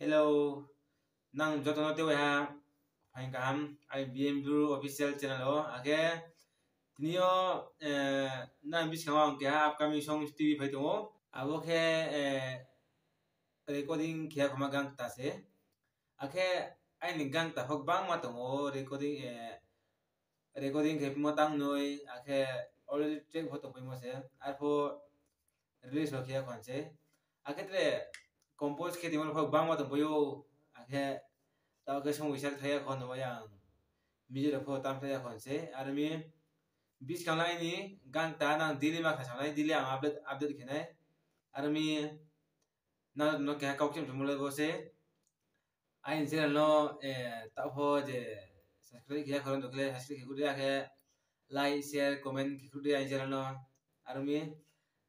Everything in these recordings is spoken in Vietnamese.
Hello, nang jotono tewe ha phain kam IBM Bureau official channel o age tinio nang biskama ke ha upcoming song TV phai tongo abo ke recording kya khama gang ta se ake ai ning gang ta hok bang ma tongo recording ke mo tang noi ake already track photo pai mo se arpo release ho kya khonse ake tre compose ke timor hok bang ma tong boyo ake tao cái song wisak thaya kon no yang mi je pho tam thaya kon se armi bis kan lai ni gang ta nang dili ma kha sanai dili ang update khenai armi na no ka kau kem thumule go se ai in channel no ta pho je subscribe kya khoron dokle hasri ke gudia ke like share comment ki gudia ai channel no armi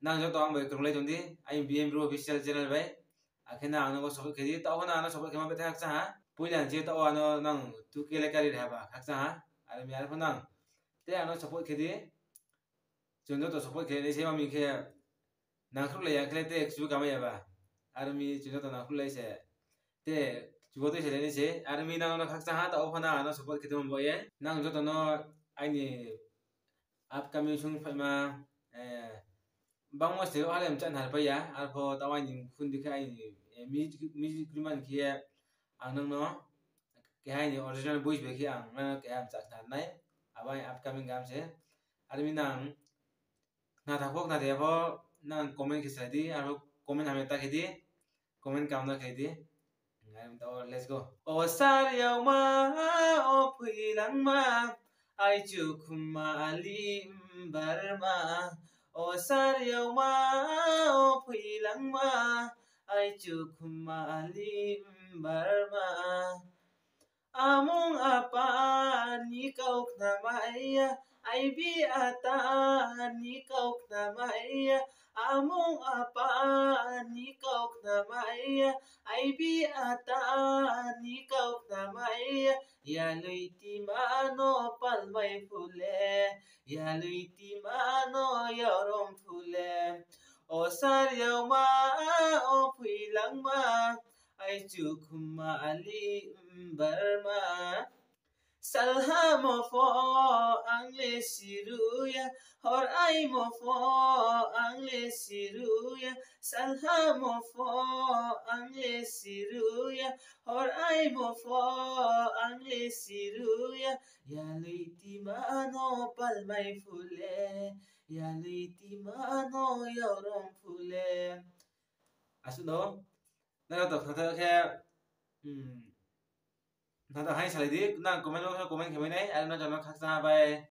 nang jo to ang bai krong lai tondi ai BM Pro official channel bai akhena ang no so ke di ta ho na no so ke ma betha cha ha puilan je to ano nang tu ke le kari ha ba khaksa ha armi ar pho nang te ano support ke di chunjo to support ke ne se ma mi ke nang khru le ya kle te chu ka ma ya ba armi chunjo to nang khru le se te chu to se ne se armi nang no khaksa ha ta ho na ano support ke tum bo ye nang jo to no ai ni upcoming sung phai ma bang mo se wa lem chan har pa ya ar pho ta wa ni khun di khai ni music man kia ang nang no ke hai ni original voice be ki ang na ke am chak na nai abai upcoming gam se armi nang na tha phok na de pho nang comment ki sai di aro comment hame ta ki di comment kam na khai di ngai to let's go o sar yau ma o phui lang ma ai chu khum ma ali bar ma o sar yau ma o phui lang ma ai chu khum ma ali bar ma among apa ni kau na maya ai bi ata ni kau na maya among apa ni kau na maya ai bi ata ni kau na maya ya luiti mano pal mai phule ya luiti mano yarom phule o sar yau ma o phui lang ma ai chu khuma ali barma salha mo fo angle siruya hor ai mo fo angle siruya salha mo fo angle siruya hor ai mo fo angle siruya ya luiti mano pal mai phule ya luiti mano yorom phule asu do na to kha kha na to hai sai di na comment khe mai nai ar na jana khak sa bai